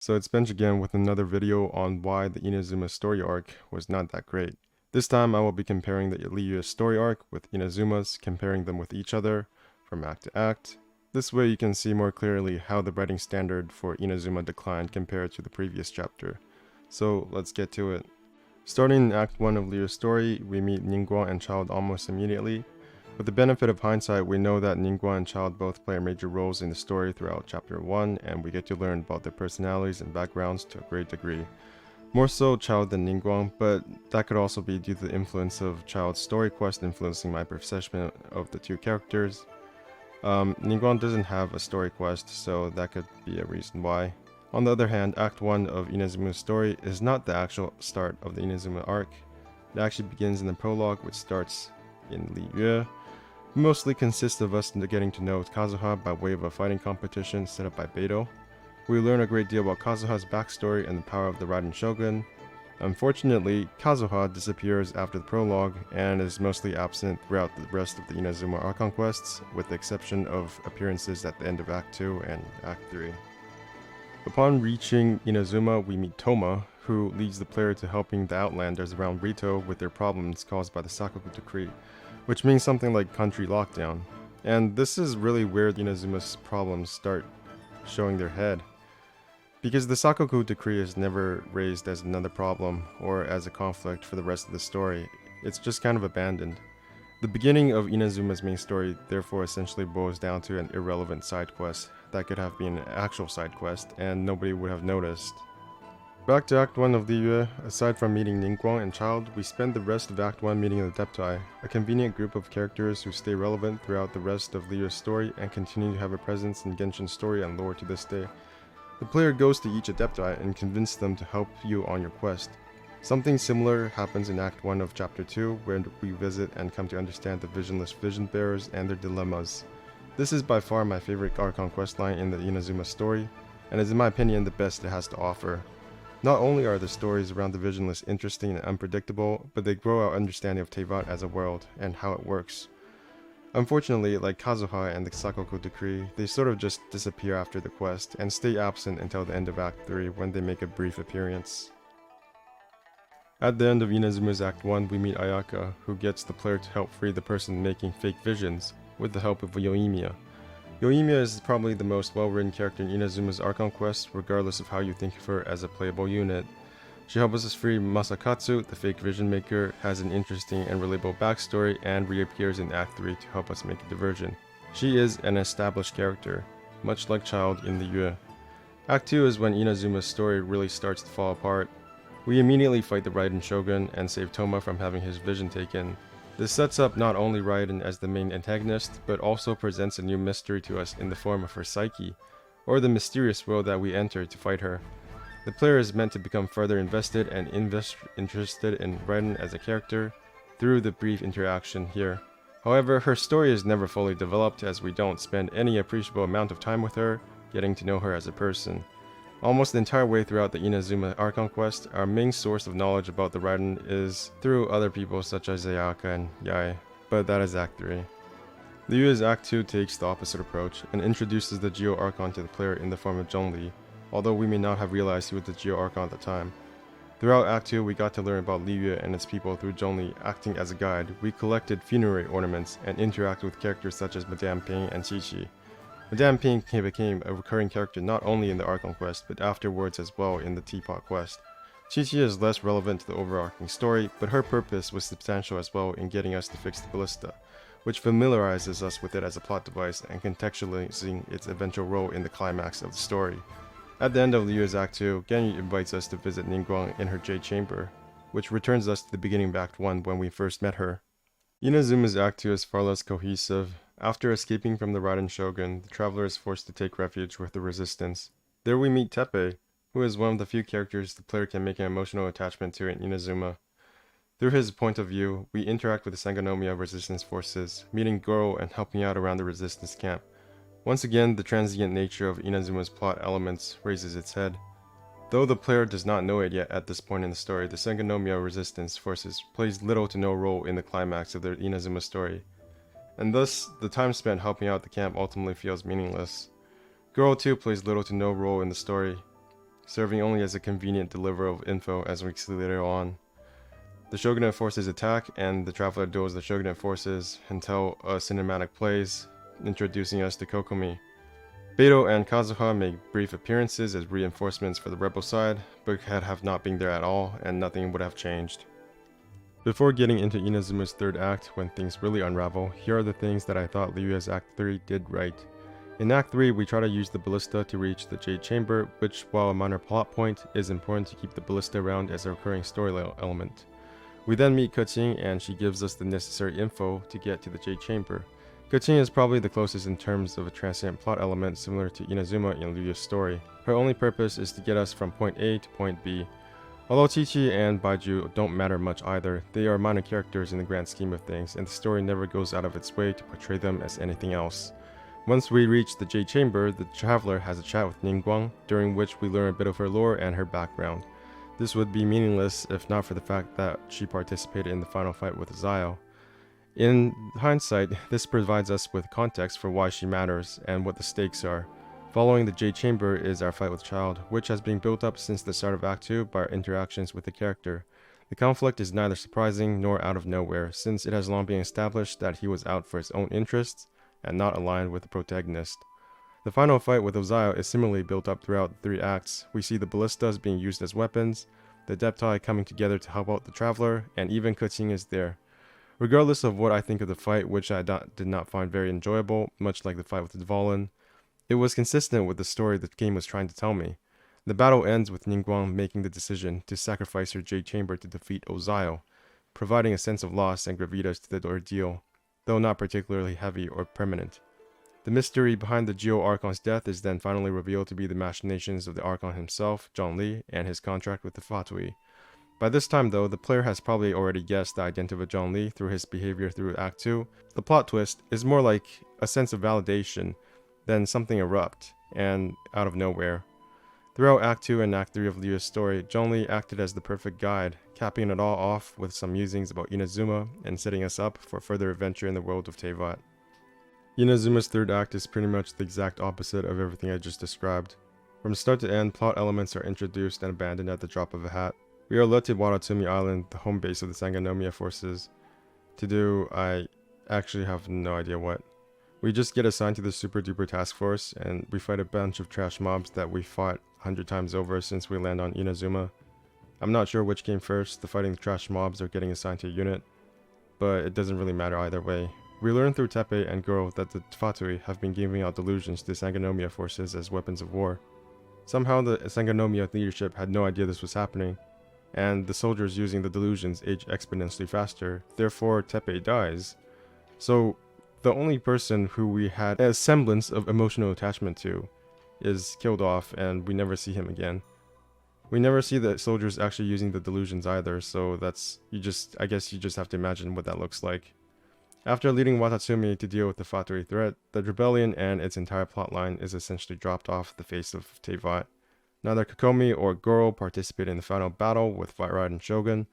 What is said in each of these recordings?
So it's Bench again with another video on why the Inazuma story arc was not that great. This time I will be comparing the Liyue story arc with Inazuma's, comparing them with each other from act to act. This way you can see more clearly how the writing standard for Inazuma declined compared to the previous chapter. So let's get to it. Starting in Act 1 of Liyue's story, we meet Ningguang and Child almost immediately. With the benefit of hindsight, we know that Ningguang and Child both play major roles in the story throughout Chapter 1, and we get to learn about their personalities and backgrounds to a great degree. More so Child than Ningguang, but that could also be due to the influence of Child's story quest influencing my perception of the two characters. Ningguang doesn't have a story quest, so that could be a reason why. On the other hand, Act 1 of Inazuma's story is not the actual start of the Inazuma arc. It actually begins in the prologue, which starts in Liyue. It mostly consists of us getting to know Kazuha by way of a fighting competition set up by Beidou. We learn a great deal about Kazuha's backstory and the power of the Raiden Shogun. Unfortunately, Kazuha disappears after the prologue and is mostly absent throughout the rest of the Inazuma Archon quests, with the exception of appearances at the end of Act 2 and Act 3. Upon reaching Inazuma, we meet Toma, who leads the player to helping the Outlanders around Rito with their problems caused by the Sakoku Decree, which means something like country lockdown. And this is really where Inazuma's problems start showing their head, because the Sakoku Decree is never raised as another problem or as a conflict for the rest of the story. It's just kind of abandoned. The beginning of Inazuma's main story therefore essentially boils down to an irrelevant side quest that could have been an actual side quest and nobody would have noticed. Back to Act 1 of Liyue, aside from meeting Ningguang and Child, we spend the rest of Act 1 meeting the Adepti, a convenient group of characters who stay relevant throughout the rest of Liyue's story and continue to have a presence in Genshin's story and lore to this day. The player goes to each Adepti and convinces them to help you on your quest. Something similar happens in Act 1 of Chapter 2, where we visit and come to understand the visionless vision bearers and their dilemmas. This is by far my favorite Archon questline in the Inazuma story, and is in my opinion the best it has to offer. Not only are the stories around the visionless interesting and unpredictable, but they grow our understanding of Teyvat as a world and how it works. Unfortunately, like Kazuha and the Sakoku Decree, they sort of just disappear after the quest and stay absent until the end of Act 3 when they make a brief appearance. At the end of Inazuma's Act 1, we meet Ayaka, who gets the player to help free the person making fake visions, with the help of Yoimiya. Yoimiya is probably the most well-written character in Inazuma's Archon quest, regardless of how you think of her as a playable unit. She helps us free Masakatsu, the fake vision maker, has an interesting and relatable backstory, and reappears in Act 3 to help us make a diversion. She is an established character, much like Child in Liyue. Act 2 is when Inazuma's story really starts to fall apart. We immediately fight the Raiden Shogun and save Toma from having his vision taken. This sets up not only Raiden as the main antagonist, but also presents a new mystery to us in the form of her psyche, or the mysterious world that we enter to fight her. The player is meant to become further invested and interested in Raiden as a character through the brief interaction here. However, her story is never fully developed, as we don't spend any appreciable amount of time with her, getting to know her as a person. Almost the entire way throughout the Inazuma Archon quest, our main source of knowledge about the Raiden is through other people such as Ayaka and Yae, but that is Act 3. Liyue's Act 2 takes the opposite approach, and introduces the Geo Archon to the player in the form of Zhongli, although we may not have realized he was the Geo Archon at the time. Throughout Act 2, we got to learn about Liyue and its people through Zhongli acting as a guide. We collected funerary ornaments, and interacted with characters such as Madame Ping and Qiqi. Madame Ping became a recurring character not only in the Archon quest, but afterwards as well in the Teapot quest. Qiqi is less relevant to the overarching story, but her purpose was substantial as well in getting us to fix the ballista, which familiarizes us with it as a plot device and contextualizing its eventual role in the climax of the story. At the end of Liyue's Act 2, Genyu invites us to visit Ningguang in her Jade Chamber, which returns us to the beginning of Act 1 when we first met her. Inazuma's Act 2 is far less cohesive. After escaping from the Raiden Shogun, the traveler is forced to take refuge with the resistance. There we meet Teppei, who is one of the few characters the player can make an emotional attachment to in Inazuma. Through his point of view, we interact with the Sangonomiya resistance forces, meeting Goro and helping out around the resistance camp. Once again, the transient nature of Inazuma's plot elements raises its head. Though the player does not know it yet at this point in the story, the Sangonomiya resistance forces plays little to no role in the climax of the Inazuma story, and thus the time spent helping out the camp ultimately feels meaningless. Goro too plays little to no role in the story. serving only as a convenient deliverer of info as we see later on. The Shogunate forces attack, and the Traveler duels the Shogunate forces until a cinematic plays, introducing us to Kokomi. Beto and Kazuha make brief appearances as reinforcements for the rebel side, but had have not been there at all, and nothing would have changed. Before getting into Inazuma's third act, when things really unravel, here are the things that I thought Liyue's Act 3 did right. In Act 3, we try to use the ballista to reach the Jade Chamber, which, while a minor plot point, is important to keep the ballista around as a recurring story element. We then meet Keqing, and she gives us the necessary info to get to the Jade Chamber. Keqing is probably the closest in terms of a transient plot element similar to Inazuma in Liyue's story. Her only purpose is to get us from point A to point B. Although Chi-Chi and Baiju don't matter much either, they are minor characters in the grand scheme of things, and the story never goes out of its way to portray them as anything else. Once we reach the Jade Chamber, the Traveler has a chat with Ningguang, during which we learn a bit of her lore and her background. This would be meaningless if not for the fact that she participated in the final fight with Zio. In hindsight, this provides us with context for why she matters and what the stakes are. Following the Jade Chamber is our fight with Child, which has been built up since the start of Act 2 by our interactions with the character. The conflict is neither surprising nor out of nowhere, since it has long been established that he was out for his own interests and not aligned with the protagonist. The final fight with Ozio is similarly built up throughout the 3 acts. We see the ballistas being used as weapons, the Deptai coming together to help out the Traveler, and even Keqing is there. Regardless of what I think of the fight, which I did not find very enjoyable, much like the fight with Dvalin, it was consistent with the story the game was trying to tell me. The battle ends with Ningguang making the decision to sacrifice her Jade Chamber to defeat Ozio, providing a sense of loss and gravitas to the ordeal, though not particularly heavy or permanent. The mystery behind the Geo Archon's death is then finally revealed to be the machinations of the Archon himself, Zhongli, and his contract with the Fatui. By this time though, the player has probably already guessed the identity of Zhongli through his behavior through Act 2. The plot twist is more like a sense of validation than something erupt and out of nowhere. Throughout Act 2 and Act 3 of Liyue's story, Zhongli acted as the perfect guide, capping it all off with some musings about Inazuma and setting us up for further adventure in the world of Teyvat. Inazuma's third act is pretty much the exact opposite of everything I just described. From start to end, plot elements are introduced and abandoned at the drop of a hat. We are led to Watatsumi Island, the home base of the Sangonomiya forces. To do, I actually have no idea what. We just get assigned to the super duper task force, and we fight a bunch of trash mobs that we fought 100 times over since we land on Inazuma. I'm not sure which came first, the fighting the trash mobs or getting assigned to a unit, but it doesn't really matter either way. We learn through Teppei and Goro that the Fatui have been giving out delusions to the Sangonomiya forces as weapons of war. Somehow the Sangonomiya leadership had no idea this was happening, and the soldiers using the delusions age exponentially faster, therefore Teppei dies. So the only person who we had a semblance of emotional attachment to is killed off, and we never see him again. We never see the soldiers actually using the delusions either, so I guess you just have to imagine what that looks like. After leading Watatsumi to deal with the Fatui threat, the rebellion and its entire plotline is essentially dropped off the face of Teyvat. Neither Kokomi or Goro participate in the final battle with White and Shogun.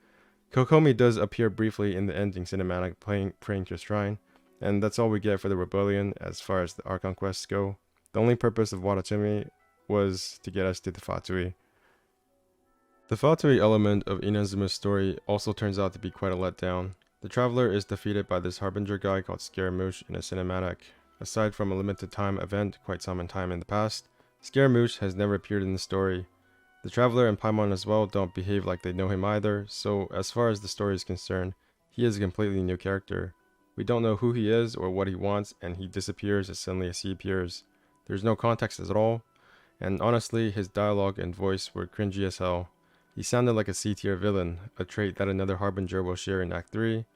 Kokomi does appear briefly in the ending cinematic praying to a shrine, and that's all we get for the rebellion as far as the Archon quests go. The only purpose of Watatsumi was to get us to the Fatui. The Fatui element of Inazuma's story also turns out to be quite a letdown. The Traveler is defeated by this Harbinger guy called Scaramouche in a cinematic. Aside from a limited time event quite some time in the past, Scaramouche has never appeared in the story. The Traveler and Paimon as well don't behave like they know him either, so as far as the story is concerned, he is a completely new character. We don't know who he is or what he wants, and he disappears as suddenly as he appears. There's no context at all, and honestly, his dialogue and voice were cringy as hell. He sounded like a C-tier villain, a trait that another Harbinger will share in Act 3.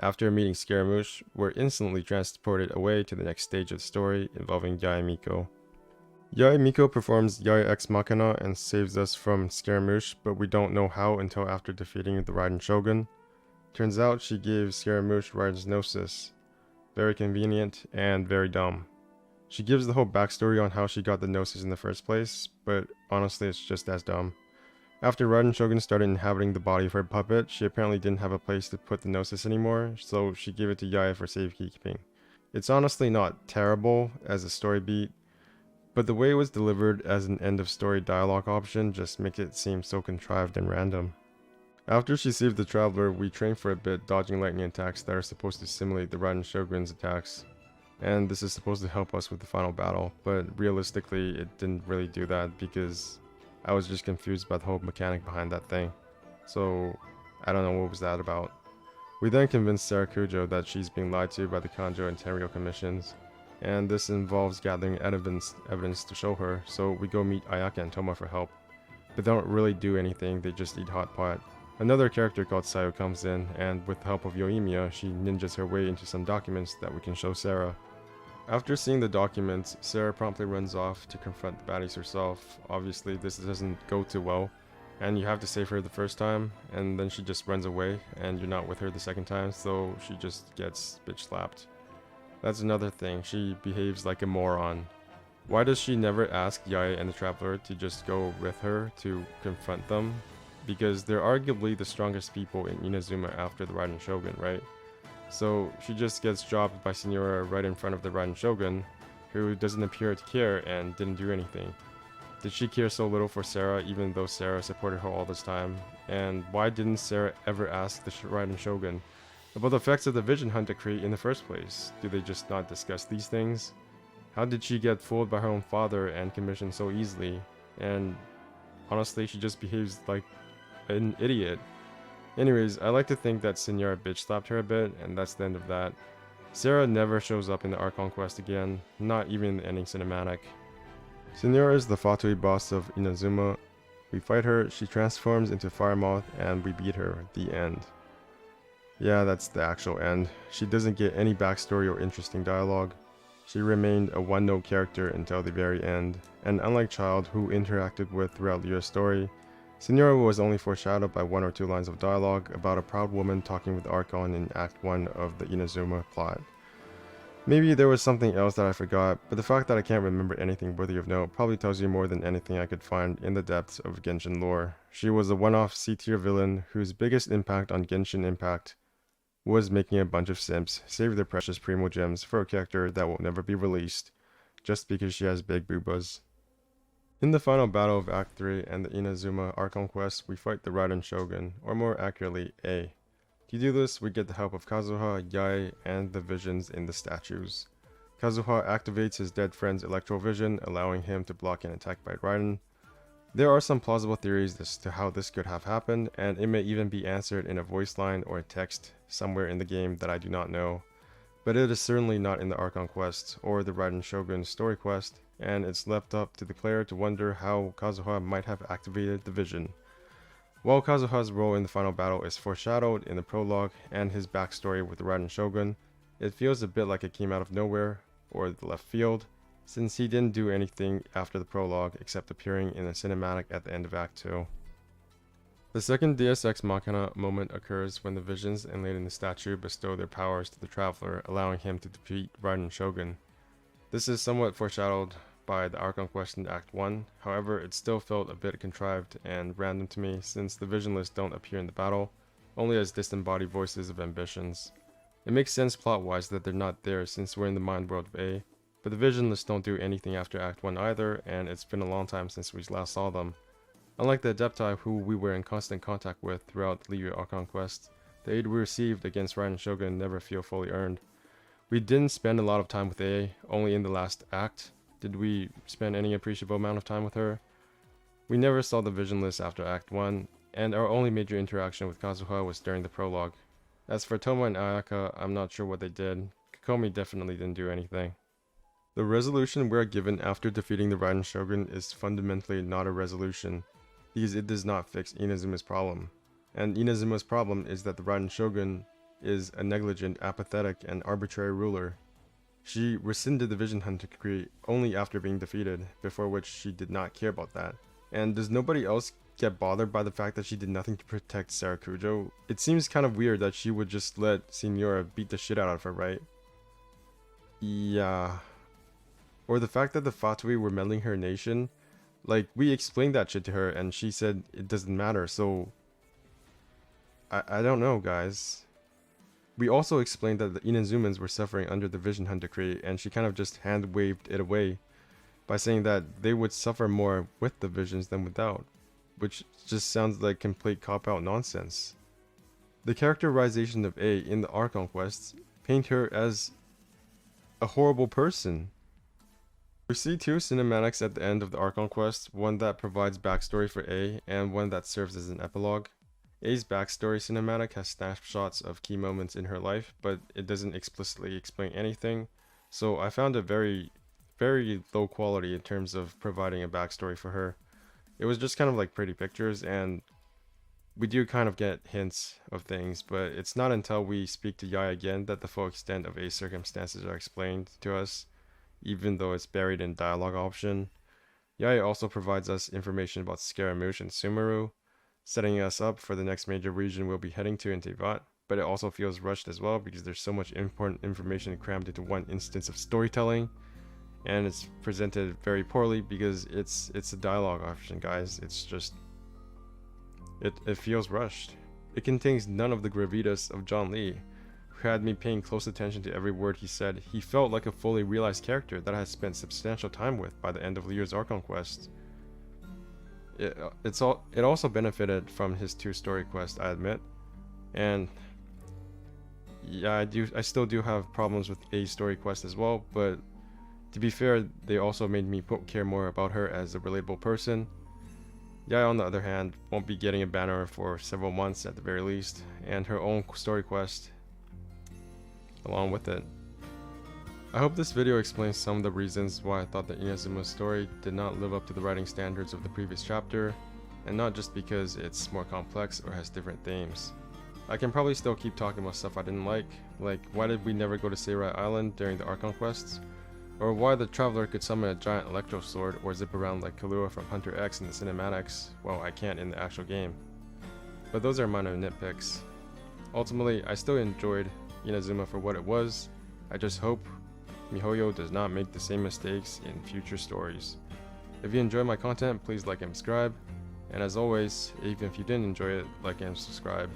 After meeting Scaramouche, we're instantly transported away to the next stage of the story involving Yae Miko. Yae Miko performs Yae Ex Machina and saves us from Scaramouche, but we don't know how until after defeating the Raiden Shogun. Turns out she gave Scaramouche Raiden's Gnosis. Very convenient and very dumb. She gives the whole backstory on how she got the Gnosis in the first place, but honestly it's just as dumb. After Raiden Shogun started inhabiting the body of her puppet, she apparently didn't have a place to put the Gnosis anymore, so she gave it to Yae for safekeeping. It's honestly not terrible as a story beat, But the way it was delivered as an end of story dialogue option just makes it seem so contrived and random. After she saved the traveler, we train for a bit, dodging lightning attacks that are supposed to simulate the Raiden Shogun's attacks. And this is supposed to help us with the final battle, but realistically it didn't really do that because I was just confused about the whole mechanic behind that thing. So I don't know what was that about. We then convinced Sarakujo that she's being lied to by the Kanjo and Tenryo commissions, and this involves gathering evidence to show her, so we go meet Ayaka and Toma for help. But they don't really do anything, they just eat hot pot. Another character called Sayo comes in, and with the help of Yoimiya, she ninjas her way into some documents that we can show Sarah. After seeing the documents, Sarah promptly runs off to confront the baddies herself. Obviously this doesn't go too well, and you have to save her the first time, and then she just runs away, and you're not with her the second time, so she just gets bitch slapped. That's another thing, she behaves like a moron. Why does she never ask Yae and the Traveler to just go with her to confront them? Because they're arguably the strongest people in Inazuma after the Raiden Shogun, right? So she just gets dropped by Signora right in front of the Raiden Shogun, who doesn't appear to care and didn't do anything. Did she care so little for Sarah even though Sarah supported her all this time? And why didn't Sarah ever ask the Raiden Shogun about the effects of the Vision Hunt decree in the first place? Do they just not discuss these things? How did she get fooled by her own father and commissioned so easily? And honestly, she just behaves like an idiot. Anyways, I like to think that Signora bitch slapped her a bit, and that's the end of that. Sarah never shows up in the Archon quest again, not even in the ending cinematic. Signora is the Fatui boss of Inazuma. We fight her, she transforms into Fire Moth, and we beat her. The end. Yeah, that's the actual end. She doesn't get any backstory or interesting dialogue. She remained a one-note character until the very end, and unlike Child, who interacted with throughout Liyue's story, Signora was only foreshadowed by 1 or 2 lines of dialogue about a proud woman talking with Archon in Act 1 of the Inazuma plot. Maybe there was something else that I forgot, but the fact that I can't remember anything worthy of note probably tells you more than anything I could find in the depths of Genshin lore. She was a one-off C-tier villain whose biggest impact on Genshin Impact was making a bunch of simps save their precious Primo Gems for a character that will never be released, just because she has big boobas. In the final battle of Act 3 and the Inazuma Archon quest, we fight the Raiden Shogun, or more accurately, A. To do this, we get the help of Kazuha, Yae, and the visions in the statues. Kazuha activates his dead friend's Electro Vision, allowing him to block an attack by Raiden. There are some plausible theories as to how this could have happened, and it may even be answered in a voice line or a text somewhere in the game that I do not know. But it is certainly not in the Archon quest, or the Raiden Shogun story quest, and it's left up to the player to wonder how Kazuha might have activated the vision. While Kazuha's role in the final battle is foreshadowed in the prologue and his backstory with the Raiden Shogun, it feels a bit like it came out of nowhere, or the left field, since he didn't do anything after the prologue except appearing in a cinematic at the end of Act 2. The second Deus Ex Machina moment occurs when the visions inlaid in the statue bestow their powers to the Traveler, allowing him to defeat Raiden Shogun. This is somewhat foreshadowed by the Archon quest in Act 1, however it still felt a bit contrived and random to me since the visionless don't appear in the battle, only as disembodied voices of ambitions. It makes sense plot-wise that they're not there since we're in the mind world of A, but the visionless don't do anything after Act 1 either, and it's been a long time since we last saw them. Unlike the Adepti who we were in constant contact with throughout the Liyue Archon quest, the aid we received against Raiden Shogun never feel fully earned. We didn't spend a lot of time with A, only in the last act. Did we spend any appreciable amount of time with her? We never saw the visionless after Act 1, and our only major interaction with Kazuha was during the prologue. As for Toma and Ayaka, I'm not sure what they did. Kokomi definitely didn't do anything. The resolution we are given after defeating the Raiden Shogun is fundamentally not a resolution, because it does not fix Inazuma's problem. And Inazuma's problem is that the Raiden Shogun is a negligent, apathetic, and arbitrary ruler. She rescinded the Vision Hunt decree only after being defeated, before which she did not care about that. And does nobody else get bothered by the fact that she did nothing to protect Sarakujo? It seems kind of weird that she would just let Signora beat the shit out of her, right? Yeah. Or the fact that the Fatui were meddling her nation. Like, we explained that shit to her and she said it doesn't matter, so I don't know, guys. We also explained that the Inazumans were suffering under the Vision Hunt decree and she kind of just hand-waved it away. by saying that they would suffer more with the visions than without, which just sounds like complete cop-out nonsense. The characterization of A in the Archon quests paint her as a horrible person. We see two cinematics at the end of the Archon quest, one that provides backstory for A and one that serves as an epilogue. A's backstory cinematic has snapshots of key moments in her life, but it doesn't explicitly explain anything, so I found it very low quality in terms of providing a backstory for her. It was just kind of like pretty pictures, and we do kind of get hints of things, but it's not until we speak to Yai again that the full extent of A's circumstances are explained to us, even though it's buried in dialogue option. Yai also provides us information about Scaramouche and Sumeru, setting us up for the next major region we'll be heading to in Teyvat, but it also feels rushed as well because there's so much important information crammed into one instance of storytelling, and it's presented very poorly because it's a dialogue option, guys. It's just it feels rushed. It contains none of the gravitas of John Lee, who had me paying close attention to every word he said. He felt like a fully realized character that I had spent substantial time with by the end of Liyue's Archon quest. It also benefited from his 2 story quests, I admit, and yeah, I still do have problems with A story quest as well, but to be fair, they also made me care more about her as a relatable person. Yai, on the other hand, won't be getting a banner for several months at the very least, and her own story quest along with it. I hope this video explains some of the reasons why I thought that Inazuma's story did not live up to the writing standards of the previous chapter, and not just because it's more complex or has different themes. I can probably still keep talking about stuff I didn't like why did we never go to Samurai Island during the Archon quests, or why the Traveler could summon a giant electro sword or zip around like Killua from Hunter X in the cinematics, while I can't in the actual game. But those are minor nitpicks. Ultimately, I still enjoyed Inazuma for what it was. I just hope MiHoYo does not make the same mistakes in future stories. If you enjoy my content, please like and subscribe. And as always, even if you didn't enjoy it, like and subscribe.